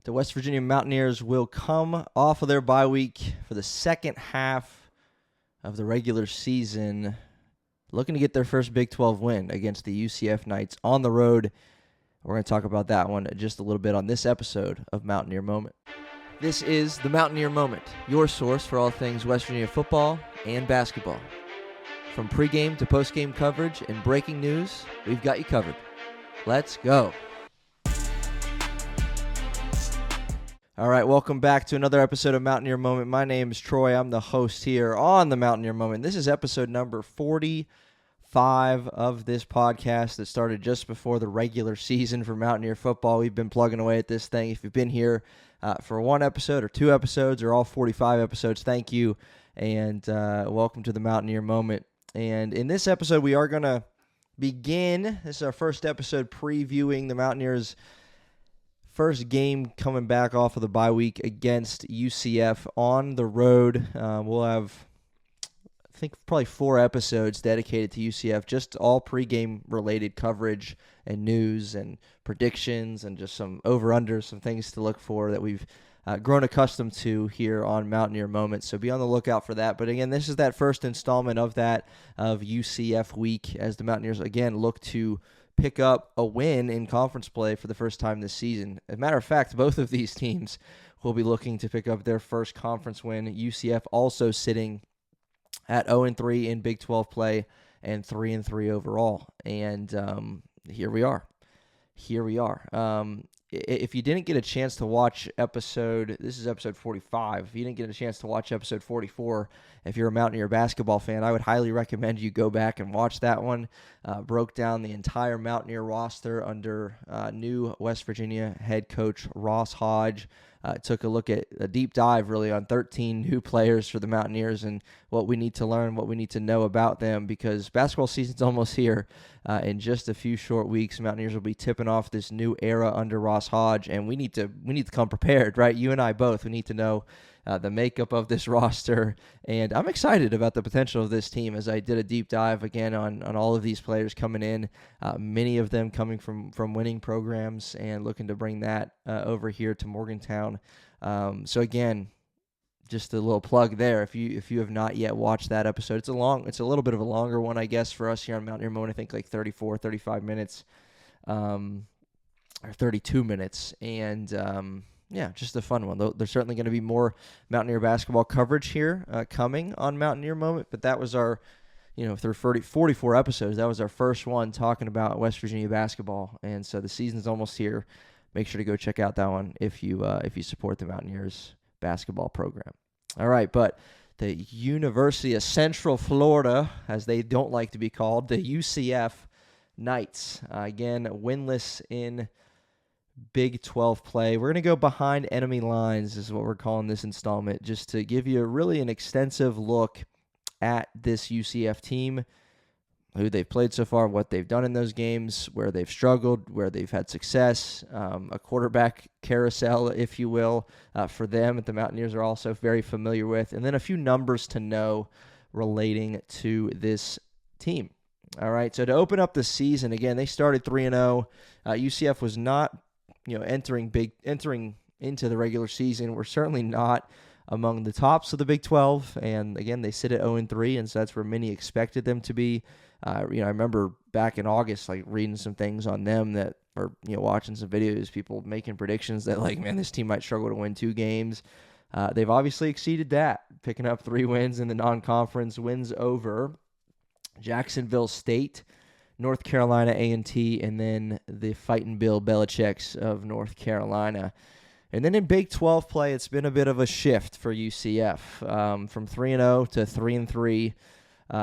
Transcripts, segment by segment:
The West Virginia Mountaineers will come off of their bye week for the second half of the regular season, looking to get their first Big 12 win against the UCF Knights on the road. We're going to talk about that one just a little bit on this episode of Mountaineer Moment. This is the Mountaineer Moment, your source for all things West Virginia football and basketball. From pregame to postgame coverage and breaking news, we've got you covered. Let's go. All right, welcome back to another episode of Mountaineer Moment. My name is Troy. I'm the host here on the Mountaineer Moment. This is episode number 45 of this podcast that started just before the regular season for Mountaineer football. We've been plugging away at this thing. If you've been here for one episode or two episodes or all 45 episodes, thank you, and welcome to the Mountaineer Moment. And in this episode, we are going to begin. This is our first episode previewing the Mountaineers' first game coming back off of the bye week against UCF on the road. We'll have, I think, probably 4 episodes dedicated to UCF, just all pregame related coverage and news and predictions and just some over-unders, some things to look for that we've grown accustomed to here on Mountaineer Moments. So be on the lookout for that. But again, this is that first installment of UCF week as the Mountaineers again look to pick up a win in conference play for the first time this season. As a matter of fact, both of these teams will be looking to pick up their first conference win. UCF also sitting at 0-3 in Big 12 play and 3-3 overall. And here we are. If you didn't get a chance to watch this is episode 45. If you didn't get a chance to watch episode 44, if you're a Mountaineer basketball fan, I would highly recommend you go back and watch that one. Broke down the entire Mountaineer roster under new West Virginia head coach Ross Hodge. Took a look at a deep dive really on 13 new players for the Mountaineers and what we need to learn, what we need to know about them, because basketball season's almost here. In just a few short weeks, Mountaineers will be tipping off this new era under Ross Hodge, and we need to come prepared, right? You and I both. We need to know the makeup of this roster, and I'm excited about the potential of this team as I did a deep dive again on all of these players coming in, many of them coming from winning programs and looking to bring that over here to Morgantown. So again, just a little plug there. If you have not yet watched that episode, it's a little bit of a longer one, I guess, for us here on Mountaineer Moment. I think like 35 minutes, or 32 minutes, and yeah, just a fun one. There's certainly going to be more Mountaineer basketball coverage here coming on Mountaineer Moment, but that was our, through 44 episodes, that was our first one talking about West Virginia basketball, and so the season's almost here. Make sure to go check out that one if you support the Mountaineers basketball program. All right, but the University of Central Florida, as they don't like to be called, the UCF Knights, again, winless in Big 12 play. We're going to go behind enemy lines is what we're calling this installment, just to give you really an extensive look at this UCF team, who they've played so far, what they've done in those games, where they've struggled, where they've had success, a quarterback carousel, if you will, for them that the Mountaineers are also very familiar with, and then a few numbers to know relating to this team. All right, so to open up the season, again, they started 3-0. UCF was not, entering into the regular season. We're certainly not among the tops of the Big 12, and again, they sit at 0-3, and so that's where many expected them to be. I remember back in August, reading some things on them that, or watching some videos, people making predictions that, this team might struggle to win 2 games. They've obviously exceeded that, picking up 3 wins in the non-conference, wins over Jacksonville State, North Carolina A&T, and then the Fightin' Bill Belichick's of North Carolina. And then in Big 12 play, it's been a bit of a shift for UCF. From 3-0 to 3-3,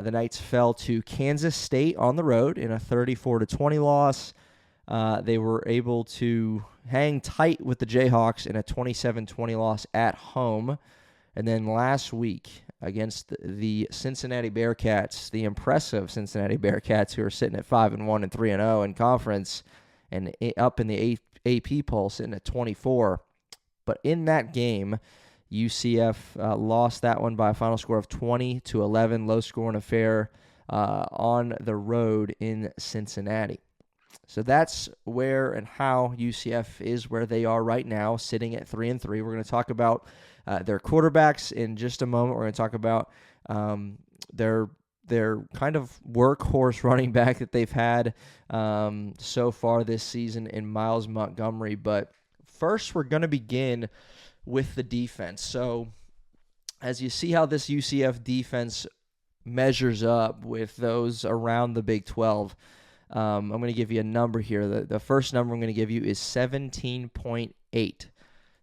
the Knights fell to Kansas State on the road in a 34-20 loss. They were able to hang tight with the Jayhawks in a 27-20 loss at home. And then last week against the Cincinnati Bearcats, the impressive Cincinnati Bearcats, who are sitting at 5-1 and 3-0 in conference and up in the AP poll, sitting at 24. But in that game, UCF lost that one by a final score of 20-11, low-scoring affair on the road in Cincinnati. So that's where and how UCF is where they are right now, sitting at 3-3. We're going to talk about their quarterbacks in just a moment. We're going to talk about their kind of workhorse running back that they've had so far this season in Miles Montgomery. But first, we're going to begin with the defense. So as you see how this UCF defense measures up with those around the Big 12, I'm going to give you a number here. The first number I'm going to give you is 17.8.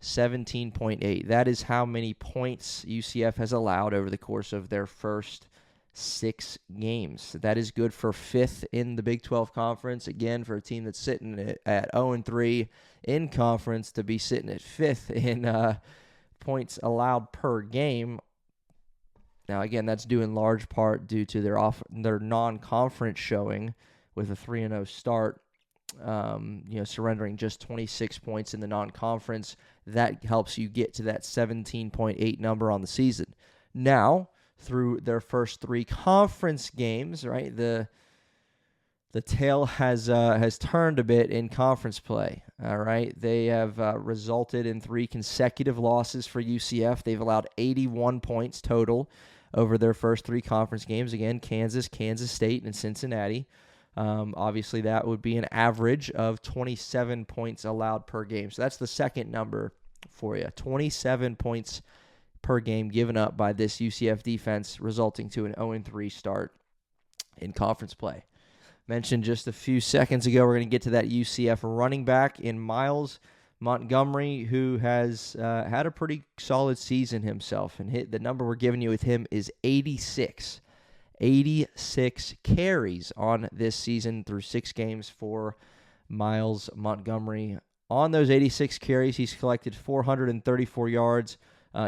17.8. That is how many points UCF has allowed over the course of their first 6 games. That is good for 5th in the Big 12 Conference. Again, for a team that's sitting at 0-3 in conference, to be sitting at 5th in points allowed per game. Now, again, that's due in large part due to their non-conference showing with a 3-0 start, surrendering just 26 points in the non-conference. That helps you get to that 17.8 number on the season. Now, through their first 3 conference games, right, the tale has turned a bit in conference play. All right, they have resulted in 3 consecutive losses for UCF. They've allowed 81 points total over their first 3 conference games. Again, Kansas, Kansas State, and Cincinnati. Obviously, that would be an average of 27 points allowed per game. So that's the second number for you. 27 points per game given up by this UCF defense, resulting to an 0-3 start in conference play. Mentioned just a few seconds ago, we're going to get to that UCF running back in Miles Montgomery, who has had a pretty solid season himself. And the number we're giving you with him is 86. 86 carries on this season through 6 games for Miles Montgomery. On those 86 carries, he's collected 434 yards.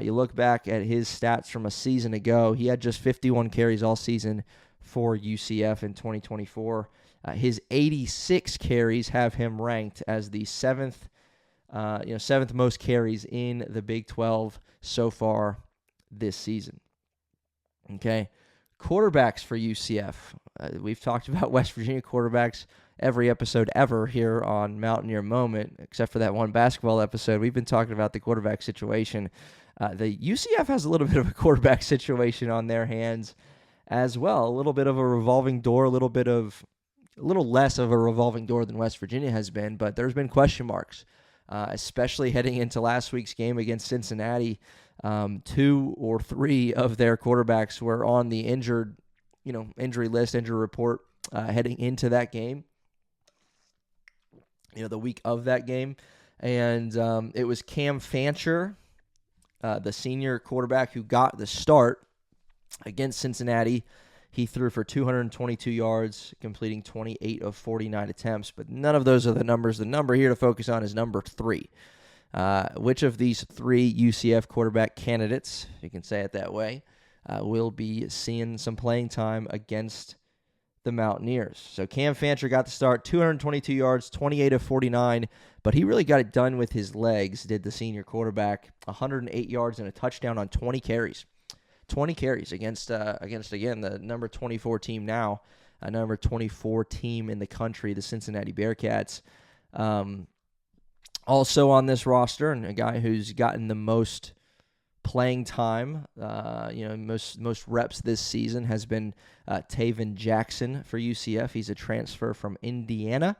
You look back at his stats from a season ago, he had just 51 carries all season for UCF in 2024. His 86 carries have him ranked as the seventh most carries in the Big 12 so far this season. Okay. Quarterbacks for UCF. We've talked about West Virginia quarterbacks every episode ever here on Mountaineer Moment, except for that one basketball episode. We've been talking about the quarterback situation. The UCF has a little bit of a quarterback situation on their hands as well. A little bit of a revolving door, a little less of a revolving door than West Virginia has been, but there's been question marks, especially heading into last week's game against Cincinnati. 2 or 3 of their quarterbacks were on the injury list, injury report heading into that game, the week of that game. And it was Cam Fancher, the senior quarterback, who got the start against Cincinnati. He threw for 222 yards, completing 28 of 49 attempts, but none of those are the numbers. The number here to focus on is number 3. Which of these 3 UCF quarterback candidates, if you can say it that way, will be seeing some playing time against the Mountaineers? So Cam Fancher got the start, 222 yards, 28 of 49, but he really got it done with his legs, did the senior quarterback. 108 yards and a touchdown on 20 carries. 20 carries against again, the number 24 team now, number 24 team in the country, the Cincinnati Bearcats. Also on this roster, and a guy who's gotten the most playing time, most reps this season, has been Taven Jackson for UCF. He's a transfer from Indiana.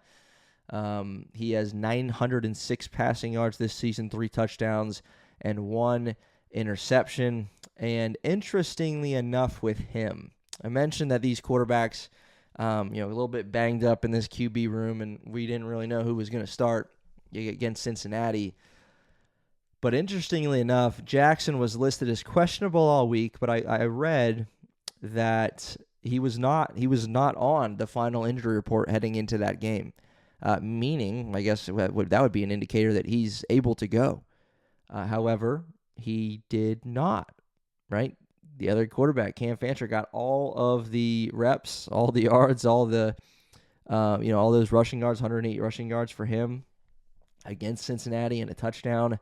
He has 906 passing yards this season, 3 touchdowns, and 1 interception. And interestingly enough with him, I mentioned that these quarterbacks, a little bit banged up in this QB room, and we didn't really know who was going to start against Cincinnati. But interestingly enough, Jackson was listed as questionable all week, but I read that he was not on the final injury report heading into that game, meaning, I guess that would be an indicator that he's able to go. However, he did not, right? The other quarterback, Cam Fancher, got all of the reps, all the yards, all the, all those rushing yards, 108 rushing yards for him against Cincinnati and a touchdown.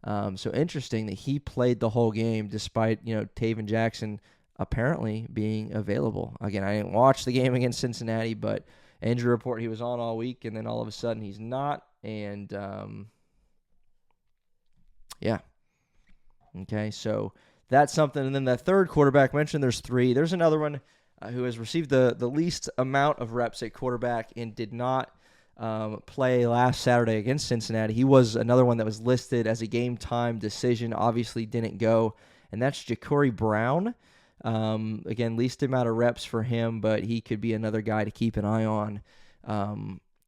So interesting that he played the whole game despite, Taven Jackson apparently being available. Again, I didn't watch the game against Cincinnati, but injury report he was on all week, and then all of a sudden he's not. And, yeah. Okay, so that's something. And then the third quarterback mentioned, there's three. There's another one who has received the least amount of reps at quarterback and did not play last Saturday against Cincinnati. He was another one that was listed as a game-time decision, obviously didn't go, and that's Ja'Cory Brown. Again, least amount of reps for him, but he could be another guy to keep an eye on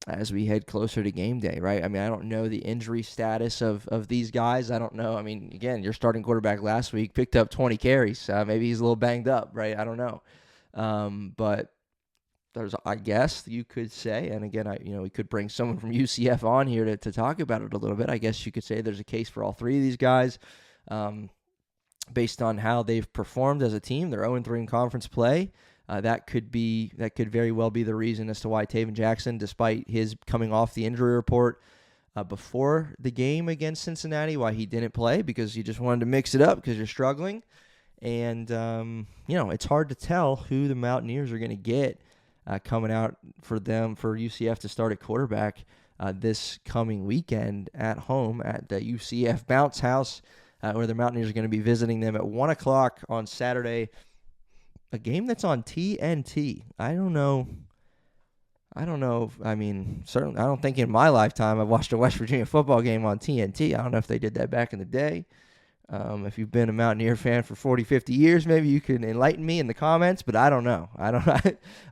as we head closer to game day, right? I mean, I don't know the injury status of these guys. I don't know. I mean, again, your starting quarterback last week picked up 20 carries. Maybe he's a little banged up, right? I don't know. But there's, I guess you could say, and again, we could bring someone from UCF on here to talk about it a little bit. I guess you could say there's a case for all three of these guys, based on how they've performed as a team. They're 0-3 in conference play. That could very well be the reason as to why Taven Jackson, despite his coming off the injury report before the game against Cincinnati, why he didn't play, because you just wanted to mix it up because you're struggling. And, it's hard to tell who the Mountaineers are going to get coming out for UCF to start at quarterback this coming weekend at home at the UCF Bounce House, where the Mountaineers are going to be visiting them at 1 o'clock on Saturday. A game that's on TNT. I don't know. I mean, certainly, I don't think in my lifetime I've watched a West Virginia football game on TNT. I don't know if they did that back in the day. If you've been a Mountaineer fan for 40, 50 years, maybe you can enlighten me in the comments, but I don't know.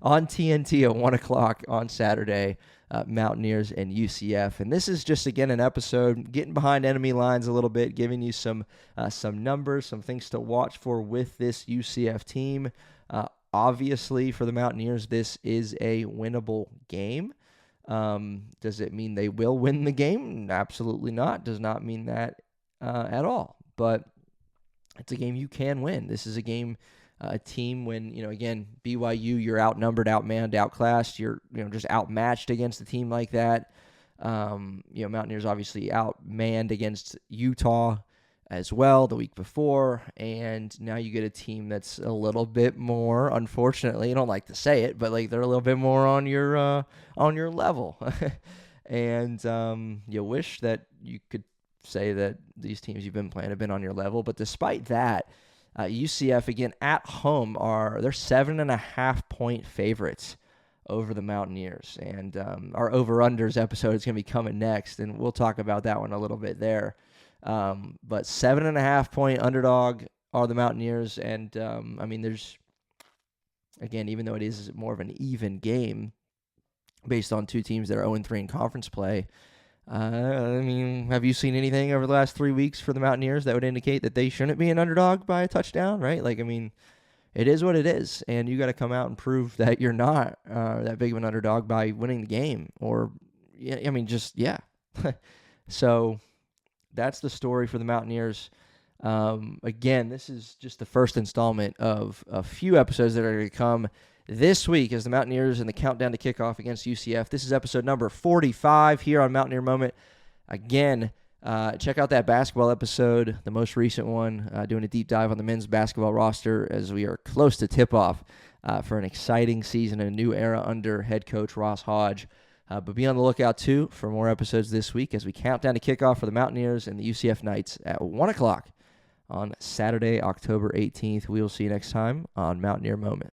On TNT at 1 o'clock on Saturday, Mountaineers and UCF. And this is just, again, an episode getting behind enemy lines a little bit, giving you some numbers, some things to watch for with this UCF team. Obviously, for the Mountaineers, this is a winnable game. Does it mean they will win the game? Absolutely not. Does not mean that at all. But it's a game you can win. This is a game, a team when, again, BYU, you're outnumbered, outmanned, outclassed. You're, just outmatched against a team like that. Mountaineers obviously outmanned against Utah as well the week before. And now you get a team that's a little bit more, unfortunately, I don't like to say it, but like they're a little bit more on your level. And you wish that you could say that these teams you've been playing have been on your level. But despite that, UCF, again, at home, they're 7.5-point favorites over the Mountaineers. And our over-unders episode is going to be coming next, and we'll talk about that one a little bit there. But 7.5-point underdog are the Mountaineers. And, there's, again, even though it is more of an even game based on two teams that are 0-3 in conference play, have you seen anything over the last 3 weeks for the Mountaineers that would indicate that they shouldn't be an underdog by a touchdown, right? It is what it is, and you got to come out and prove that you're not that big of an underdog by winning the game. So that's the story for the Mountaineers. Again, this is just the first installment of a few episodes that are going to come this week as the Mountaineers in the countdown to kickoff against UCF. This is episode number 45 here on Mountaineer Moment. Again, check out that basketball episode, the most recent one, doing a deep dive on the men's basketball roster as we are close to tip-off for an exciting season and a new era under head coach Ross Hodge. But be on the lookout, too, for more episodes this week as we count down to kickoff for the Mountaineers and the UCF Knights at 1 o'clock on Saturday, October 18th. We will see you next time on Mountaineer Moment.